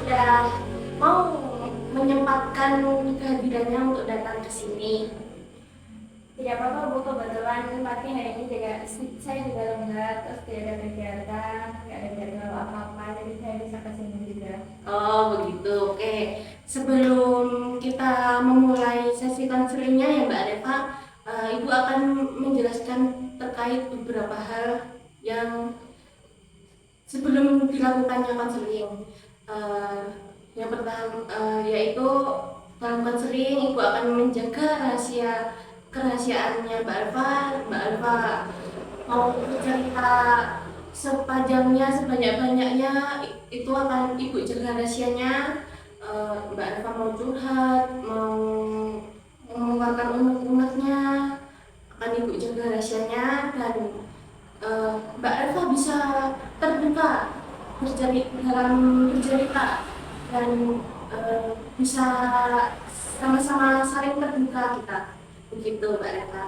sudah mau menyempatkan kehadirannya untuk datang ke sini. Tidak apa-apa Bu, kebetulan pagi hari ini juga saya juga lenggat, terus tidak ada kegiatan, nggak ada jadwal apa-apa, jadi saya bisa kesini juga. Oh begitu, oke. Sebelum kita memulai sesi konselingnya ya Mbak Reva, Ibu akan menjelaskan terkait beberapa hal yang sebelum dilakukannya konseling. Eh, yang pertama yaitu dalam konseling Ibu akan menjaga kerahasiaannya Mbak Alfa. Mbak Alfa mau cerita sepanjangnya, sebanyak-banyaknya, itu akan Ibu jaga rahasianya. Mbak Alfa mau curhat, mau mengeluarkan unek-uneknya, akan Ibu jaga rahasianya. Dan Mbak Alfa bisa terbuka dalam bercerita, dan bisa sama-sama saling terbuka kita, begitu Mbak Reva.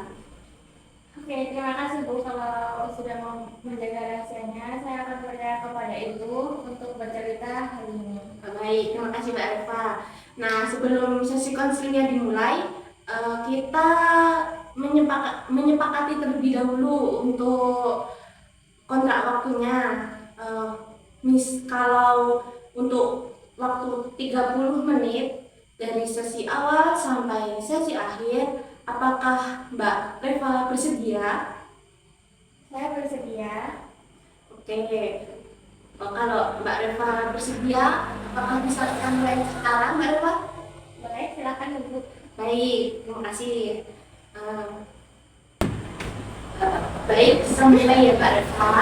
Oke, terima kasih Bu kalau sudah mau menjaga rahasianya. Saya akan percaya kepada Ibu untuk bercerita hari ini. Baik, terima kasih Mbak Reva. Nah, sebelum sesi konselingnya dimulai, kita menyepakati terlebih dahulu untuk kontrak waktunya. Kalau untuk waktu 30 menit dari sesi awal sampai sesi akhir, apakah Mbak Reva bersedia? Saya bersedia. Oke. Kalau Mbak Reva bersedia, apakah bisa kita mulai sekarang Mbak Reva? Boleh, silakan Ibu. Baik, terima kasih. Eh, Baik, kita mulai ya Mbak Reva.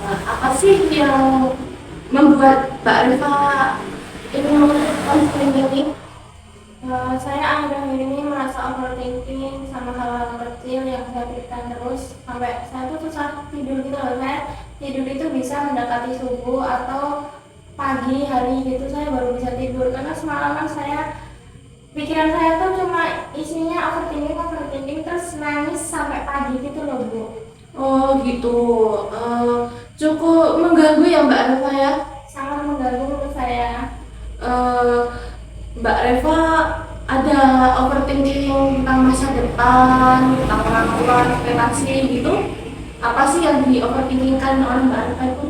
Apa sih yang membuat Mbak Reva ini konseling ini? Saya akhir-akhir ini merasa overthinking sama hal-hal kecil yang saya pikirkan terus sampai saya tuh susah tidur gitu loh. Saya tidur itu bisa mendekati subuh atau pagi hari gitu saya baru bisa tidur karena semalaman pikiran saya tuh cuma isinya overthinking terus nangis sampai pagi gitu loh Bu. Oh gitu. Eh, Cukup mengganggu ya Mbak Reva ya. Sangat mengganggu menurut saya. Eh, Mbak Reva ada overthinking tentang masa depan, tentang pengalaman, relasi gitu. Apa sih yang di overthinkingkan oleh Mbak Reva itu?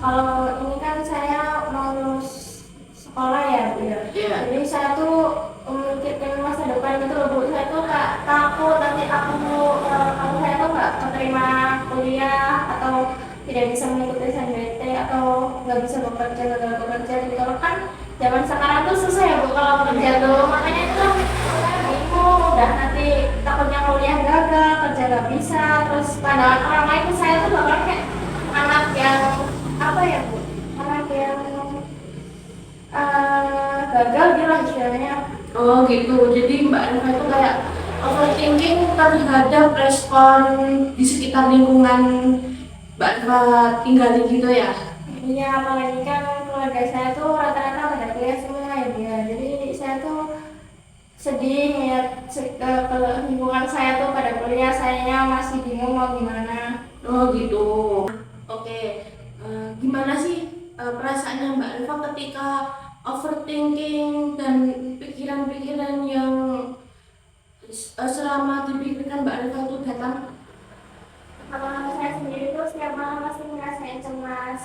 Kalau ini kan saya mau lulus sekolah ya Bu ya. Iya. Jadi saya tuh memikirkan masa depan gitu loh Bu. Saya tuh nggak takut nanti kalau saya tuh nggak keterima kuliah atau tidak bisa mengikuti SNBT atau nggak bisa bekerja gagal bekerja gitu. Kalau kan zaman sekarang tuh susah ya Bu kalau kerja tuh. Makanya itu saya bingung. Udah nanti takutnya kuliah gagal, kerja nggak bisa. Terus pandangan orang lain tuh saya tuh bakal kayak anak yang apa ya Bu? Anak yang gagal gitu lah istilahnya. Oh gitu. Jadi Mbak Reva itu kayak overthinking terhadap respon di sekitar lingkungan Mbak Reva tinggali gitu ya. Iya, apalagi kan keluarga saya tuh rata-rata pada kuliah semua ya Bu ya. Jadi saya tuh sedih ngeliat ke lingkungan saya tuh pada kuliah, sayanya masih bingung mau gimana. Oh gitu. Oke. Gimana sih perasaannya Mbak Reva ketika overthinking dan pikiran-pikiran yang selama dipikirkan Mbak Reva itu datang? Kalau saya sendiri tuh setiap malam pasti ngerasain cemas,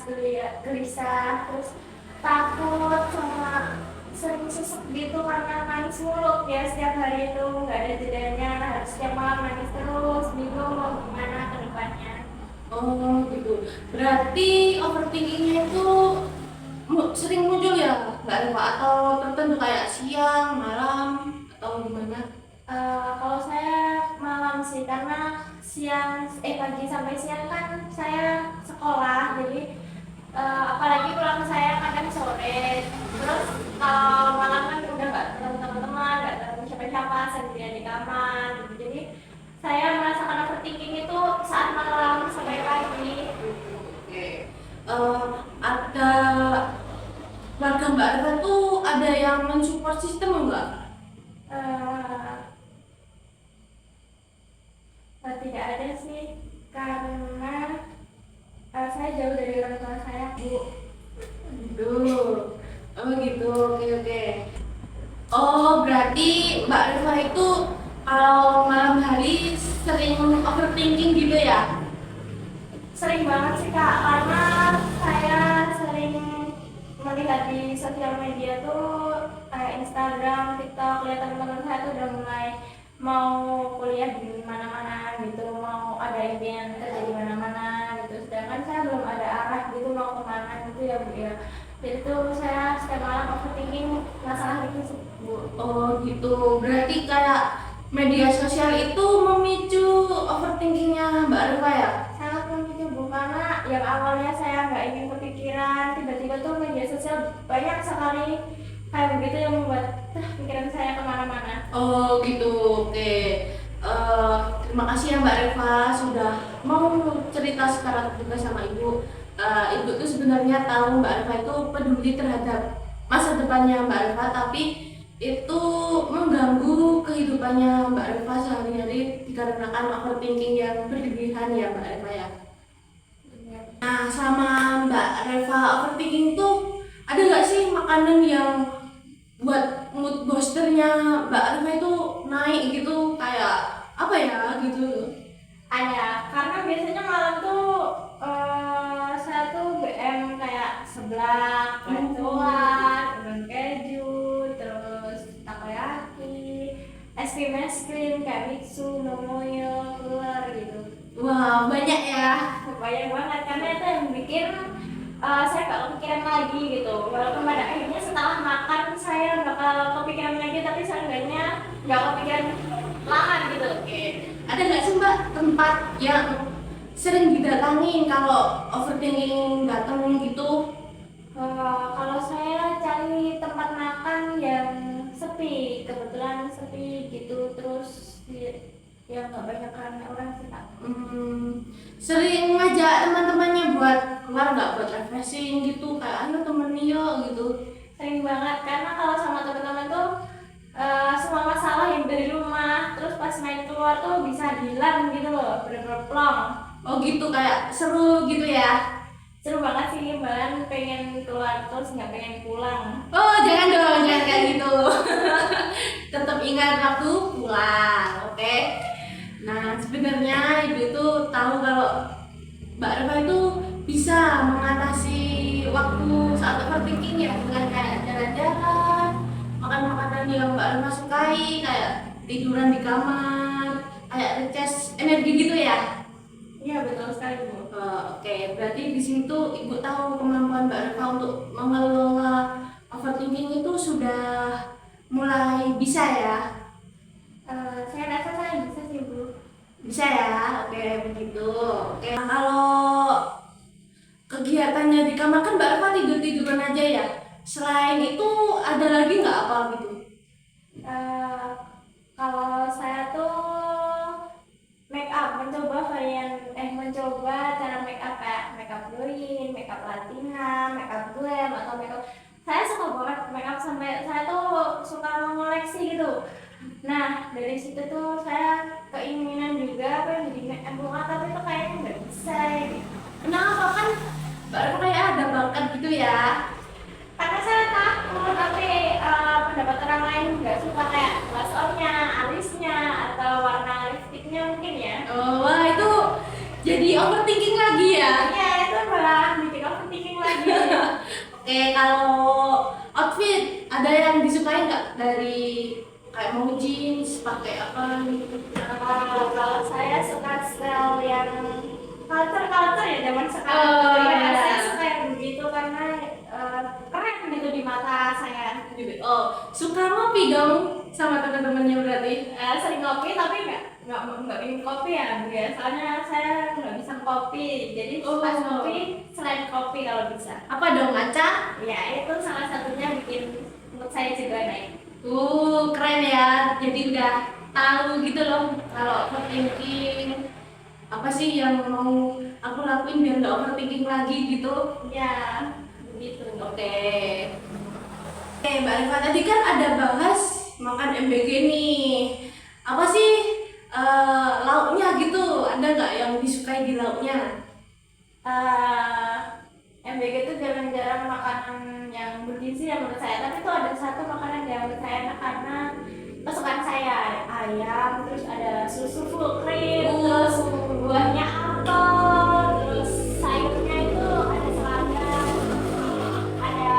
gelisah, terus takut, sama sering sesek gitu karena nangis mulu ya setiap hari itu nggak ada jedanya, harus setiap malam nangis terus, bingung mau gimana ke depannya. Oh gitu. Berarti overthinkingnya itu sering muncul ya Mbak Reva, atau tertentu kayak siang, malam, atau gimana? Kalau saya malam sih karena pagi sampai siang kan saya sekolah, jadi apalagi pulang saya kadang sore, terus kalau malam kan udah nggak ketemu teman-teman, nggak ketemu siapa-siapa, sendirian di kamar gitu. Jadi saya merasakan overthinking itu saat malam sampai pagi. Oke. Ada warga Mbak Reva tuh ada yang mensupport sistem enggak? Eh, Tidak ada sih karena saya jauh dari orang tua saya Bu. gitu. Oh gitu, oke oke. Oh berarti Mbak Reva itu kalau malam hari sering overthinking gitu ya? Sering banget sih Kak, karena saya sering melihat di sosial media tuh kayak Instagram, TikTok, lihat teman-teman saya tuh udah mulai mau kuliah di mana-mana gitu, mau ada impian kerja di mana-mana gitu. Sedangkan saya belum ada arah gitu mau kemana gitu ya Bu ya. Jadi tuh saya setiap malam overthinking masalah itu sih, Bu. Oh gitu, berarti kayak media sosial itu memicu overthinkingnya Mbak Reva ya? Sangat memicu Bu, karena yang awalnya saya nggak ingin kepikiran, tiba-tiba tuh media sosial banyak sekali kayak begitu yang membuat pikiran saya kemana-mana. Oh gitu, oke. Terima kasih ya Mbak Reva sudah mau cerita secara terbuka sama Ibu. Ibu tuh sebenarnya tahu Mbak Reva itu peduli terhadap masa depannya Mbak Reva, tapi itu mengganggu kehidupannya Mbak Reva sehari-hari dikarenakan overthinking yang berlebihan ya Mbak Reva ya. Nah, sama Mbak Reva overthinking tuh ada nggak sih makanan yang buat mood boosternya Mbak Reva itu naik gitu kayak apa ya gitu? Ada, karena biasanya malam tuh saya tuh BM kayak seblak, kecoa, udon keju, terus takoyaki, es krim kayak Mitsu, Nomoyo, keluar gitu. Wah banyak ya. Banyak banget karena itu yang bikin saya gak kepikiran lagi gitu. Walaupun pada akhirnya setelah makan saya bakal kepikiran lagi, tapi seenggaknya gak kepikiran lama gitu. Oke. Ada nggak sih Mbak tempat yang sering didatangi kalau overthinking datang gitu? Kalau saya cari tempat makan yang sepi, kebetulan sepi gitu, terus yang nggak banyak ramai orang sih Kak. Sering ngajak teman-temannya buat keluar nggak buat refreshing gitu kayak ayo temen yuk gitu. Sering banget karena kalau sama teman-teman tuh semua masalah yang dari rumah, terus pas main keluar tuh bisa hilang gitu loh, bener-bener plong. Oh gitu kayak seru gitu ya. Seru banget sih, bahkan pengen keluar terus nggak pengen pulang. Oh jangan dong, jangan kayak gitu. Tetap ingat waktu pulang, oke? Nah sebenarnya ibu itu tahu kalau Mbak Reva itu bisa mengatasi waktu saat overthinking ya dengan kayak jalan-jalan, makan makanan yang Mbak Reva sukai, kayak tiduran di kamar, kayak recharge energi gitu ya. Iya betul sekali Bu. Oke, berarti di sini tuh ibu tahu kemampuan Mbak Reva untuk mengelola overthinking itu sudah mulai bisa ya. Saya rasa saya bisa sih Bu. Bisa ya, oke begitu. Oke, nah, kalau kegiatannya di kamar kan Mbak Reva tidur-tiduran aja ya. Selain itu ada lagi nggak apa gitu? Eh, Kalau saya tuh make up, mencoba cara make up kayak make up glowing, make up latina, make up glam atau make up. Saya suka banget make up sampai saya tuh suka mengoleksi gitu. Nah dari situ tuh saya keinginan juga pengen jadi make up bunga, tapi tuh kayaknya nggak bisa gitu. Kenapa kan Mbak Reva kayak ada bakat gitu ya? Karena saya takut tapi pendapat orang lain nggak suka kayak blush on-nya, alisnya atau warna lipstiknya mungkin ya. Oh, wah itu jadi overthinking lagi ya. Ya itu malah bikin overthinking lagi. Oke, kalau outfit ada yang disukai nggak dari kayak mau jeans pakai apa gitu? Kalau saya suka style yang culture ya zaman sekarang Oh, gitu ya. iya. Saya suka yang begitu karena keren gitu di mata saya. Oh, suka ngopi dong sama teman-temannya berarti. Sering ngopi tapi nggak minum kopi ya Bu ya. Soalnya saya nggak bisa kopi, jadi pas Oh. ngopi selain kopi kalau bisa. Apa dong maca? Ya itu salah satunya bikin mood saya juga naik. Keren ya. Jadi udah tahu gitu loh kalau overthinking apa sih yang mau aku lakuin biar nggak overthinking lagi gitu. Ya begitu. Oke. Oke, Mbak Rifa tadi kan ada bahas makan MBG nih. Apa sih lauknya gitu? Ada nggak yang disukai di lauknya? MBG itu jarang-jarang makanan yang bergizi ya menurut saya, tapi tuh ada satu makanan yang menurut saya enak karena kesukaan saya, ada ayam, terus ada susu full cream, terus buahnya apel, terus sayurnya itu ada selada, ada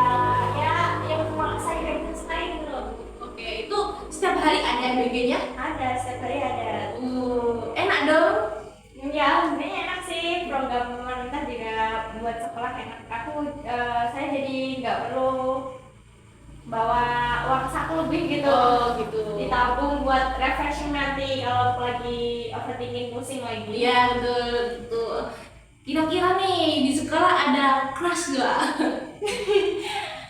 ya yang sayur yang kesukaan gitu loh. Oke, itu setiap hari ada yang bikinnya? Ada, setiap hari ada. Enak dong. Ya, sebenarnya enak sih, program pemerintah juga buat sekolah enak. Saya jadi nggak perlu bawa uang saku lebih gitu. Oh, gitu. Ditabung buat refreshing nanti kalau lagi overthinking pusing lagi. Iya, betul, betul. Kira-kira nih di sekolah ada kelas gak?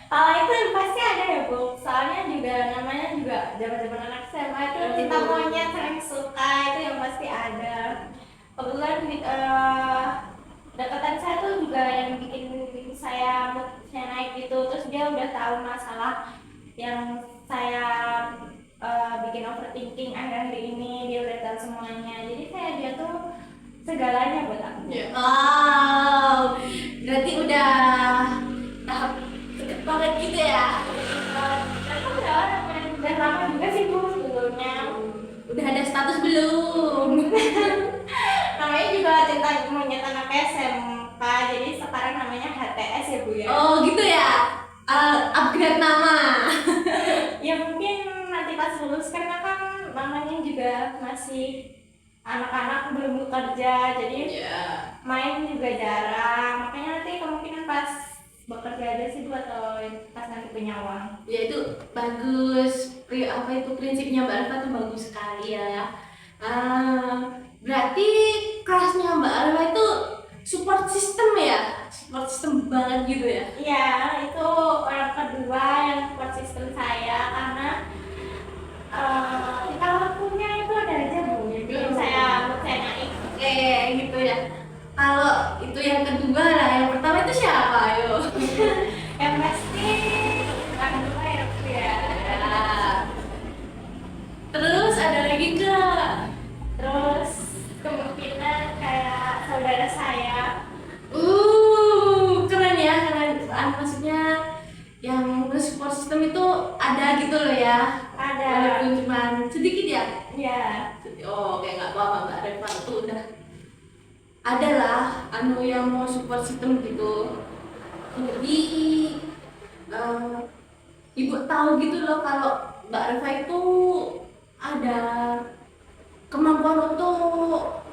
Kalau itu pasti ada ya Bu, soalnya juga namanya juga zaman-zaman anak SMA itu cinta monyet sering suka, itu yang pasti ada. Kebetulan dekatan saya tuh juga yang bikin saya naik gitu, terus dia udah tahu masalah yang saya bikin overthinking akhir-akhir ini, dia udah tahu semuanya, jadi kayak dia tuh segalanya buat aku. Wow, berarti udah tahap deket banget gitu ya? Aku udah lama juga sih Bu sebelumnya. Udah ada status belum? Namanya juga cinta monyet anak SMK, jadi sekarang namanya HTS ya Bu ya. Oh gitu ya? Upgrade nama. Ya mungkin nanti pas lulus karena kan namanya juga masih anak-anak belum bekerja, jadi main juga jarang, makanya nanti kemungkinan pas bekerja aja sih Bu atau pas nanti punya uang. Ya itu bagus. Apa itu prinsipnya Mbak Arfa tuh bagus sekali ya. Berarti kelasnya Mbak Arfa itu support system ya? Support system banget gitu ya? Iya, itu orang kedua yang support system saya karena tingkah lakunya itu ada aja Bu, jadi saya naik. Gitu ya. Kalau itu yang kedua lah, yang pertama itu siapa? Ayo. Yang pasti orang kedua ya Bu ya. Terus ada lagi nggak? Terus kemungkinan kayak saudara saya. Keren ya, keren. Maksudnya yang support system itu ada gitu loh ya? Ada. Walaupun cuma sedikit ya? Iya. Oh, kayak nggak apa-apa Mbak Reva itu udah ada lah yang mau support system gitu. Jadi ibu tahu gitu loh kalau Mbak Reva itu ada kemampuan untuk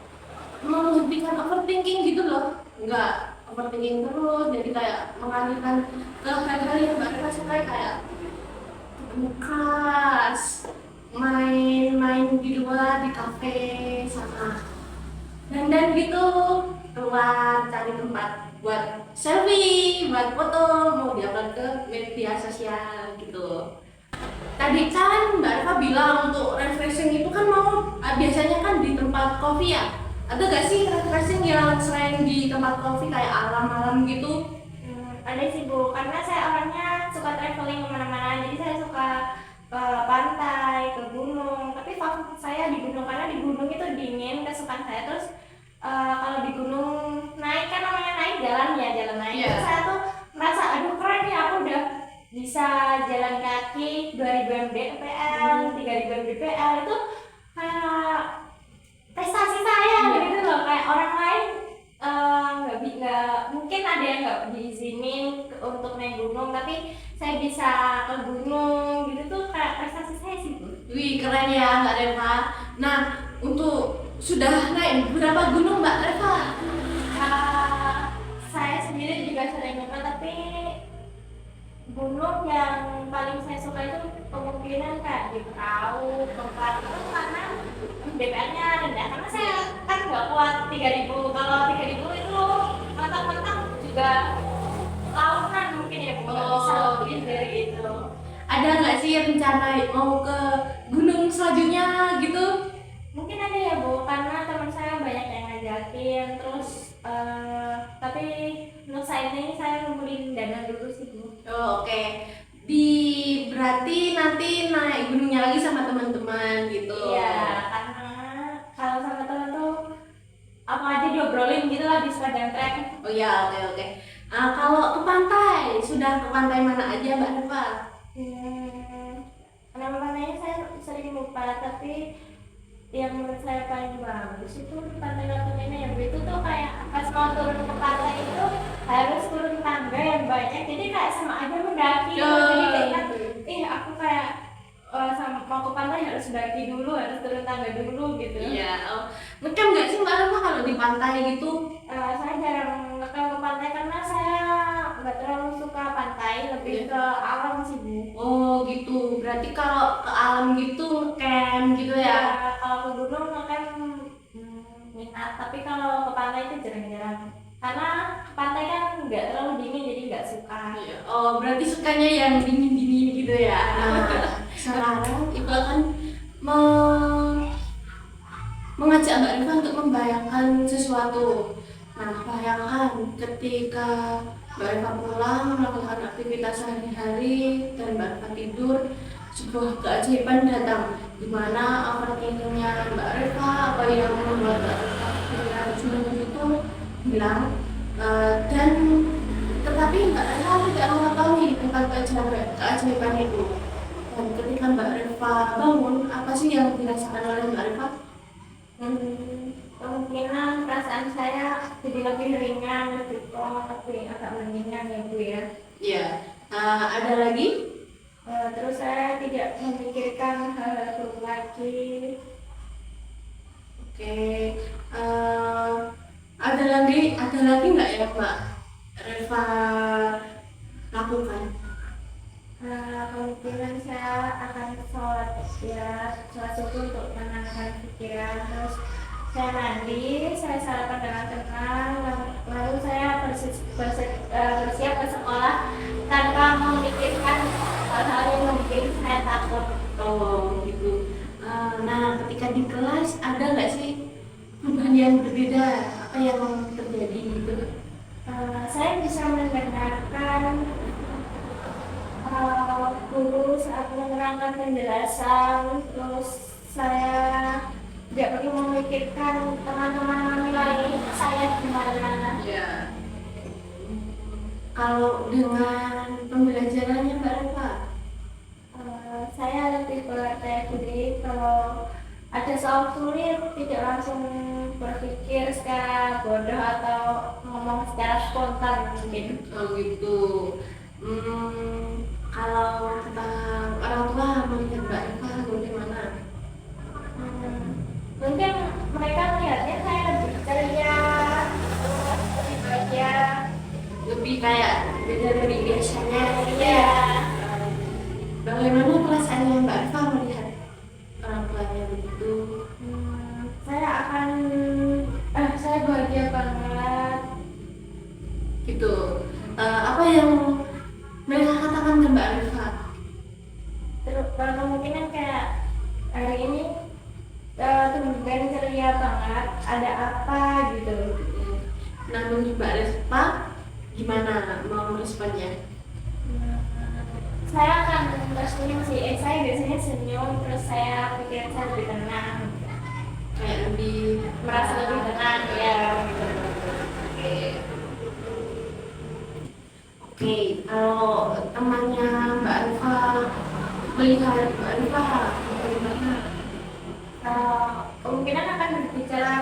menghentikan overthinking gitu loh, nggak overthinking terus, jadi kayak mengalihkan ke hal-hal yang Mbak Reva suka kayak kelas, main-main di luar di kafe sama dandan gitu, keluar cari tempat buat selfie, buat foto, mau diupload ke media sosial gitu. Tadi kan Mbak Reva bilang untuk refreshing itu kan mau biasanya kan di tempat kopi ya. Ada gak sih refreshing yang selain di tempat kopi kayak alam-alam gitu? Ada sih Bu, karena saya orangnya suka traveling kemana-mana, jadi saya suka ke pantai, ke gunung. Tapi favorit saya di gunung karena di gunung itu dingin, kesukaan saya. Terus kalau di gunung naik kan namanya naik jalan naik. Iya. Terus saya tuh merasa aduh keren ya, aku udah bisa jalan kaki 2000 mdpl, 3000 mdpl, itu kayak prestasi saya gitu loh. Kayak orang lain nggak mungkin ada yang nggak diizinin untuk naik gunung, tapi saya bisa ke gunung gitu tuh kayak prestasi saya sih Bu. Wih keren ya Mbak Reva. Nah untuk sudah naik berapa gunung Mbak Reva? Saya sendiri juga sering nyoba, tapi gunung yang paling saya suka itu kemungkinan kayak di Perahu, Bengkak itu karena DPR-nya rendah, karena saya kan nggak kuat 3000. Kalau 3000 itu mentang-mentang juga lautan mungkin ya Bu, nggak bisa lebih dari itu. Ada nggak sih rencana mau ke gunung selanjutnya gitu? Mungkin ada ya Bu, karena teman saya banyak yang ngajakin. Terus tapi untuk saat ini saya ngumpulin dana dulu sih Bu. Oh, oke. Berarti nanti naik gunungnya lagi sama teman-teman gitu. Iya, karena kalau sama teman tuh apa aja diobrolin gitu lah di sepanjang trek. Oh ya, oke. Kalau ke pantai, sudah ke pantai mana aja Mbak Reva? Nama-namanya saya sering lupa, tapi yang menurut saya paling bagus itu di Pantai Latuna yang itu tuh kayak pas mau turun ke pantai itu harus turun tangga yang banyak, jadi kayak sama aja mendaki gitu. Jadi kayak aku kayak sama mau ke pantai harus daki dulu, harus turun tangga dulu gitu. Iya, ngecamp nggak sih Mbak Reva kalau di pantai gitu? Saya jarang ngecamp ke pantai karena saya nggak terlalu suka pantai, lebih ke alam sih Bu. Oh gitu, berarti kalau ke alam gitu camp gitu ya? Kalau ke gunung kan minat, tapi kalau ke pantai itu jarang-jarang. Karena ke pantai kan nggak terlalu dingin, jadi nggak suka. Iya. Oh berarti sukanya yang dingin-dingin gitu ya? Sekarang Ibu akan mengajak Mbak Rifa untuk membayangkan sesuatu. Nah, bayangkan ketika Mbak Rifa pulang melakukan aktivitas sehari-hari dan Mbak Rifa tidur, sebuah keajaiban datang di mana overthinkingnya Mbak Rifa apa yang membuat Mbak Rifa pikiran jenuh itu hilang. Dan tetapi Mbak Rifa tidak mengetahui tentang keajaiban itu. Dan ketika Mbak Rifa bangun, apa sih yang dirasakan oleh Mbak Rifa? Kemungkinan perasaan saya jadi lebih ringan, lebih plong, lebih agak mendingan ya Bu ya. Iya. Ada lagi? Terus saya tidak memikirkan hal-hal buruk lagi. Oke. Eh, ada lagi nggak ya Mbak Reva lakukan? Kemungkinan saya akan sholat subuh untuk menenangkan pikiran. Terus saya mandi, saya sarapan dengan tenang, lalu saya bersiap ke sekolah tanpa memikirkan hal-hal yang membuat saya takut. Oh gitu. Nah, ketika di kelas ada nggak sih perubahan yang berbeda? Apa yang terjadi gitu? Saya bisa mendengarkan guru saat menerangkan penjelasan, terus saya tidak perlu memikirkan teman-teman menilai saya gimana. Ya. Kalau dengan pembelajarannya Mbak Reva? Saya lebih berkata jadi kalau ada soal sulit tidak langsung berpikir secara bodoh atau ngomong secara spontan mungkin. Oh gitu. Kalau tentang orang tua melihat Mbak Reva bagaimana? Mungkin mereka melihatnya saya lebih ceria, lebih bahagia, Lebih kayak beda dari biasanya. ya. Bagaimana perasaannya Mbak Reva melihat orang tuanya begitu? Saya bahagia banget. Gitu. Apa yang mereka katakan ke Mbak Reva? Terus kemungkinan kayak hari ini tumben ceria banget, ada apa gitu. Namun Mbak Reva gimana mau responnya? Saya akan tersenyum sih, saya biasanya senyum, terus saya pikiran saya lebih tenang, Kayak lebih merasa lebih tenang ya. Oke. Oke, kalau temannya Mbak Reva melihat Mbak Reva bagaimana? Kemungkinan akan berbicara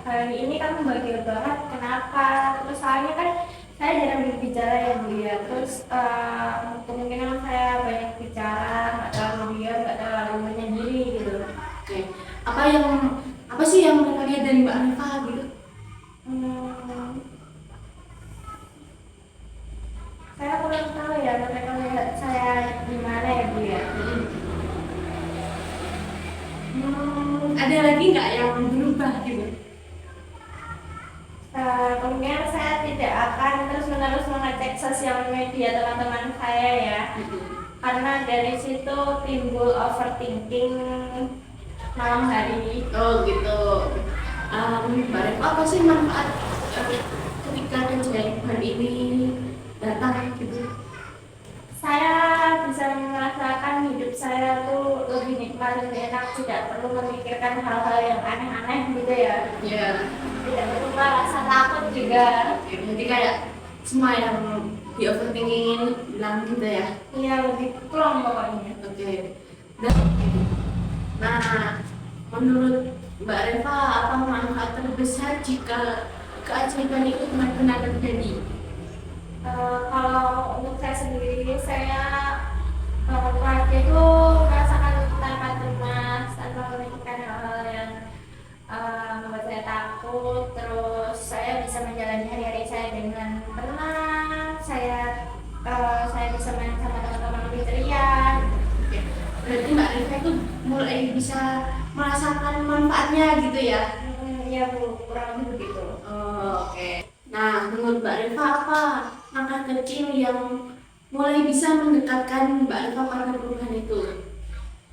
hari ini kamu bahagia banget, kenapa? Terus soalnya kan saya jarang berbicara ya Bu ya, terus kemungkinan saya banyak bicara, nggak terlalu diam, nggak terlalu menyendiri gitu. Oke, apa sih yang mereka lihat dari Mbak Reva gitu? Saya kurang tahu ya mereka lihat saya gimana ya Bu ya. Ada lagi nggak yang berubah gitu? Kemungkinan saya tidak akan terus-menerus mengecek sosial media teman-teman saya ya, karena dari situ timbul overthinking malam hari. Oh gitu. Mbak Reva apa sih manfaat ketika kejadian ini datang gitu? Saya bisa merasakan hidup saya tuh lebih nikmat, lebih enak, tidak perlu memikirkan hal-hal yang aneh-aneh gitu ya. Ya. Tidak perlu rasa takut juga. Jadi kayak semua yang di overthinkingin bilang gitu ya. Iya, lebih plong pokoknya. Oke. Dan nah, menurut Mbak Reva, apa manfaat terbesar jika keajaiban itu benar-benar terjadi? Kalau untuk saya sendiri, saya waktu itu merasakan tanpa cemas, tanpa memikirkan hal-hal yang membuat saya takut. Terus saya bisa menjalani hari-hari saya dengan tenang. Saya bisa main sama teman-teman lebih ceria. Oke. Berarti Mbak Reva itu mulai bisa merasakan manfaatnya gitu ya? Ya Bu, kurang lebih begitu. Oh, oke. Nah, menurut Mbak Reva apa langkah kecil yang mulai bisa mendekatkan Mbak Reva pada perubahan itu?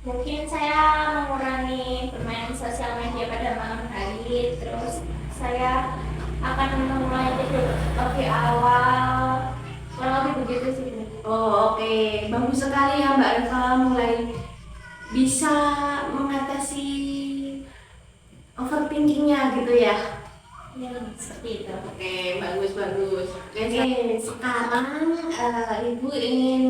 Mungkin saya mengurangi bermain sosial media pada malam hari, terus saya akan memulai tidur lebih awal, kurang lebih begitu sih. Bu. Oh, oke. Bagus sekali ya Mbak Reva mulai bisa mengatasi overthinkingnya gitu ya. Ya, seperti itu. Oke, bagus. Oke, sekarang Ibu ingin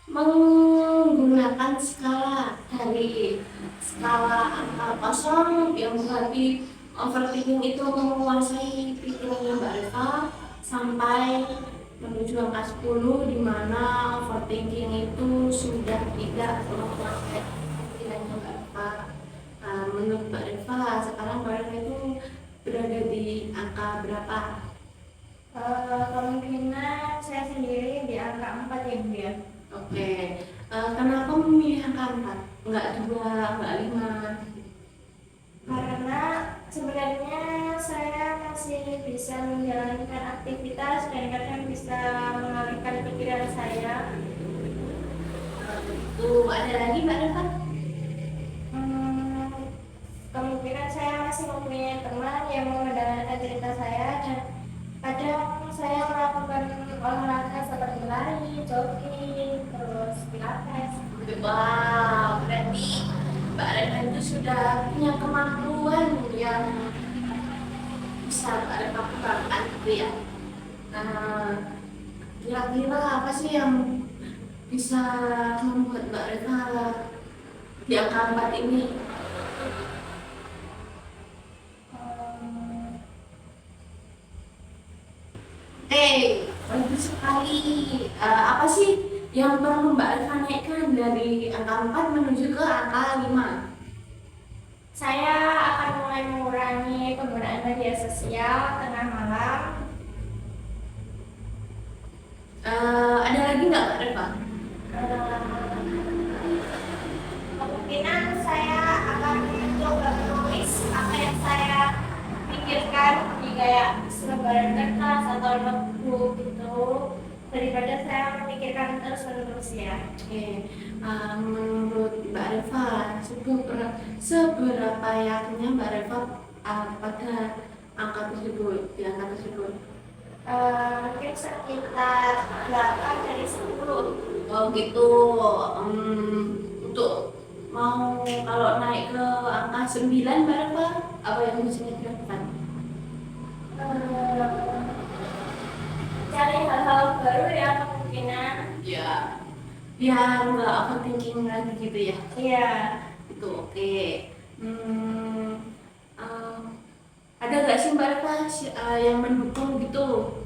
menggunakan skala dari skala angka kosong yang berarti overthinking itu menguasai pikirannya Mbak Reva sampai menuju angka 10 di mana overthinking itu sudah tidak menguasai pikirannya Mbak Reva. Menurut Mbak Reva, sekarang Mbak Reva itu berada di angka berapa? Kemungkinan saya sendiri di angka 4 ya Bu ya. Oke. Kenapa memilih angka 4? Enggak 2, enggak 5? Karena sebenarnya saya masih bisa menjalankan aktivitas dan kadang bisa mengalihkan pikiran saya. Ada lagi Mbak Reva? Hmm, Kemungkinan saya masih mempunyai teman yang mau mendengarkan cerita saya dan kadang saya melakukan olahraga seperti lari, jogging, terus pilates. Wow, berarti Mbak Reva itu sudah punya kemampuan yang bisa Mbak Reva kembangkan gitu ya. Nah, kira-kira apa sih yang bisa membuat Mbak Reva di angka 4 ini? Hmm, Bagus sekali. Apa sih yang perlu Mbak Reva naikkan dari angka 4 menuju ke angka 5? Saya akan mulai mengurangi penggunaan media sosial tengah malam. Ada lagi nggak Mbak Reva? Kemungkinan saya akan mencoba menulis apa yang saya pikirkan di kayak selebaran kertas atau notebook gitu daripada saya memikirkan terus menerus ya. Oke, menurut Mbak Reva, seberapa yakinnya Mbak Reva pada angka tersebut, di angka tersebut? Mungkin sekitar 8 dari 10. Oh gitu. Untuk mau kalau naik ke angka 9 Mbak Reva, apa yang mesti dilakukan? Eh, Cari hal-hal baru ya kemungkinan. Ya, biar nggak overthinking lagi gitu ya. Iya. Itu oke. Hmm, eh, ada nggak sih Mbak Reva yang mendukung gitu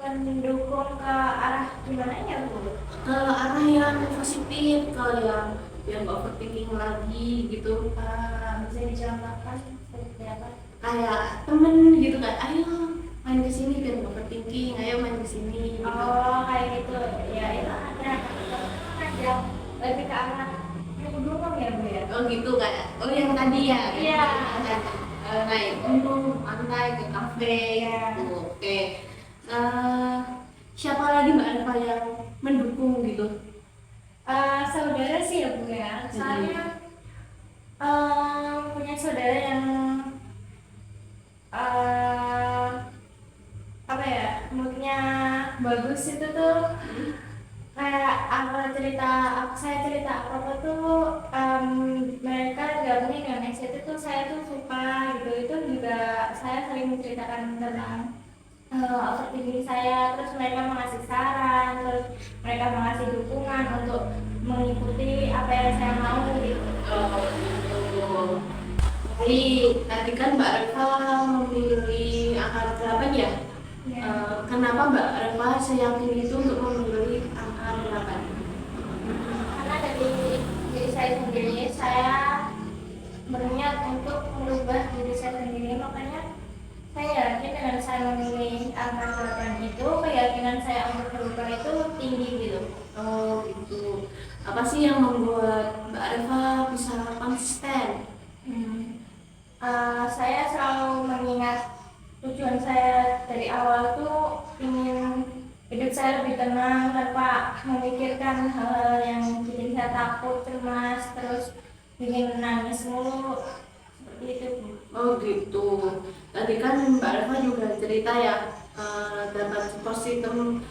Mendukung ke arah gimana ya Bu? ke arah yang positif, ke yang nggak overthinking lagi gitu, Bisa dicontohkan seperti apa? kayak temen gitu kan, ayo main ke sini biar nggak overthinking, ayo main ke sini gitu. Oh kayak gitu ya, itu ada lebih ke arah mendukung ya Bu ya. Oh gitu kayak, oh yang tadi ya. Iya. Naik gunung, pantai, ke kafe Iya. gitu. Oke. Siapa lagi Mbak Reva yang mendukung gitu? Saudara sih ya Bu ya, soalnya punya saudara yang eh, apa ya, moodnya bagus itu tuh. Kayak saya cerita apa tuh, mereka gabungin dengan itu tuh saya tuh suka gitu. Itu juga saya sering menceritakan tentang overthinking saya, terus mereka mengasih saran, terus mereka mengasih dukungan untuk mengikuti apa yang saya mau gitu. Oh, gitu. Tadi kan Mbak Reva memilih angka 8 ya? Ya. Kenapa Mbak Reva seyakin itu untuk memilih angka 8? Karena dari diri saya sendiri, saya berniat untuk merubah diri saya sendiri, makanya saya yakin dengan saya memilih angka 8 itu, keyakinan saya untuk berubah itu tinggi gitu. Oh gitu. Apa sih yang membuat Mbak Reva bisa konsisten? Hmm. Saya selalu mengingat tujuan saya dari awal tuh ingin hidup saya lebih tenang tanpa memikirkan hal-hal yang bikin saya takut, cemas, terus bikin nangis mulu seperti itu, Bu. Oh gitu. Tadi kan Mbak Reva juga cerita ya, dapat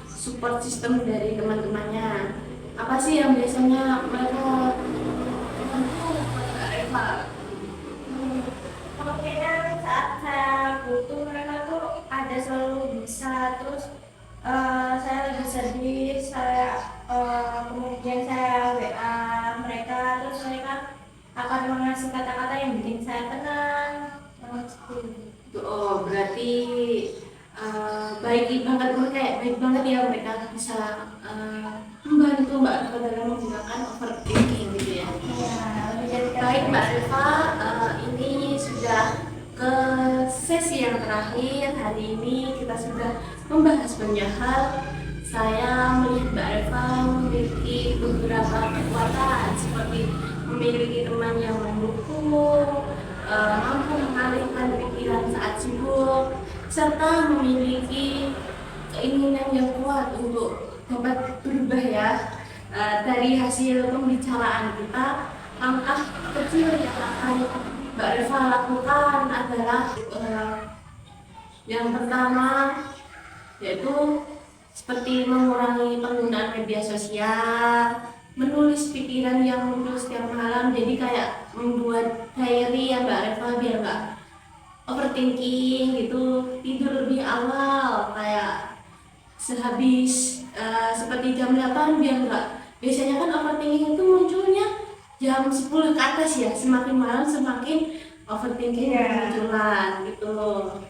support system dari teman-temannya. Apa sih yang biasanya mereka bantu Mbak Reva? Kemungkinan saat saya butuh mereka tuh ada selalu bisa, terus saya lagi sedih, kemudian saya WA mereka, terus mereka akan mengasih kata-kata yang bikin saya tenang. Oh berarti baik banget mereka ya, baik banget ya mereka bisa membantu Mbak Reva dalam menggunakan overthinking gitu ya. Ya, lebih dari Baik Mbak Reva, ini sudah ke sesi yang terakhir. Hari ini kita sudah membahas banyak hal. Saya melihat Mbak Reva memiliki beberapa kekuatan seperti memiliki teman yang mendukung, mampu mengalihkan pikiran saat sibuk, serta memiliki keinginan yang kuat untuk dapat berubah ya. Dari hasil pembicaraan kita, langkah kecil yang akan Mbak Reva lakukan adalah yang pertama yaitu seperti mengurangi penggunaan media sosial, menulis pikiran yang muncul setiap malam, jadi kayak membuat diary ya Mbak Reva biar nggak overthinking gitu, tidur lebih awal kayak sehabis seperti jam 8 biar nggak, biasanya kan overthinking itu munculnya jam 10 ke atas ya, semakin malam semakin overthinking bermunculan gitu loh.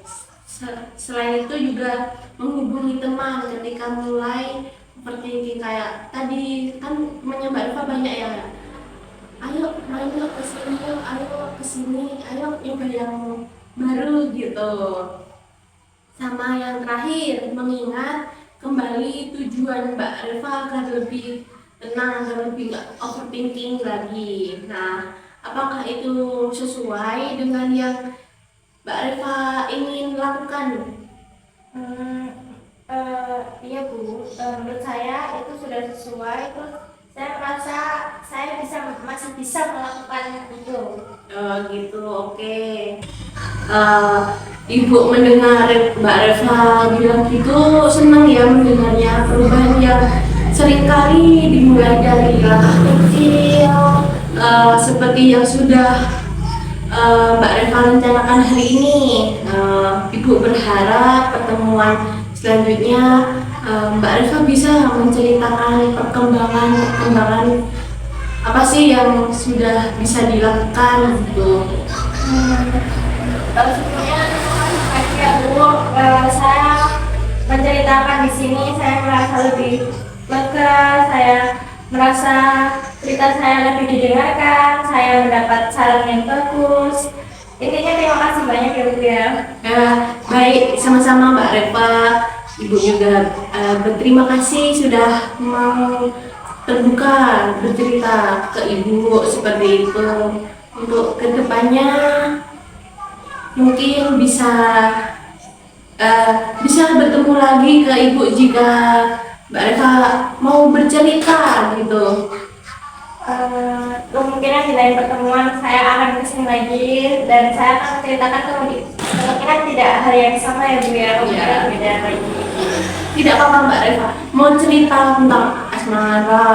Selain itu juga menghubungi teman ketika mulai overthinking, kayak tadi kan temannya Mbak Reva banyak ya, ayo main yuk ke sini, ayo ke sini, ayo nyoba yang baru gitu. Sama yang terakhir, mengingat kembali tujuan Mbak Reva agar lebih tenang, agar lebih nggak overthinking lagi. Nah, apakah itu sesuai dengan yang Mbak Reva ingin lakukan? Hmm, iya Bu, menurut saya itu sudah sesuai, terus saya merasa saya masih bisa melakukan itu. Gitu, oke. Eh, Ibu mendengar Mbak Reva bilang gitu, senang ya mendengarnya, perubahan yang seringkali dimulai dari langkah kecil, seperti yang sudah Mbak Reva rencanakan hari ini. Ibu berharap pertemuan selanjutnya Mbak Reva bisa menceritakan perkembangan apa sih yang sudah bisa dilakukan gitu. Sebelumnya terima kasih ya Bu. Saya menceritakan di sini, saya merasa lebih lega, saya merasa cerita saya lebih didengarkan, saya mendapat saran yang bagus. Intinya terima kasih banyak ya Bu ya. Baik, sama-sama Mbak Reva. Ibu juga berterima kasih sudah mau terbuka bercerita ke Ibu seperti itu. Untuk kedepannya mungkin bisa bertemu lagi ke Ibu jika Mbak Reva mau bercerita gitu. Kemungkinan di lain pertemuan saya akan kesini lagi dan saya akan menceritakan kemungkinan tidak hal yang sama ya Bu ya, kemungkinan beda lagi. Tidak apa-apa Mbak Reva, mau cerita tentang asmara,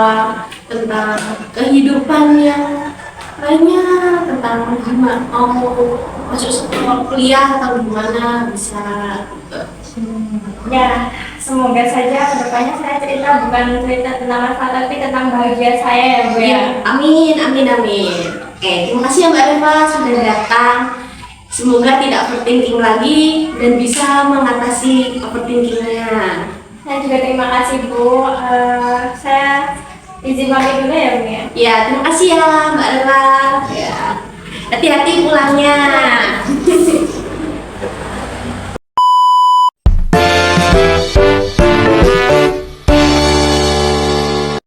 tentang kehidupan yang lainnya, tentang gimana mau masuk sekolah kuliah atau gimana, bisa Ya, semoga saja kedepannya saya cerita bukan cerita tentang masalah tapi tentang bahagia saya ya Bu ya. Iya, amin, amin, amin. Oke, terima kasih ya Mbak Reva sudah datang. Semoga tidak overthinking lagi dan bisa mengatasi overthinkingnya. Saya juga terima kasih Bu. Saya izin pamit dulu ya Bu ya. Ya, terima kasih ya Mbak Reva. Ya, hati-hati pulangnya.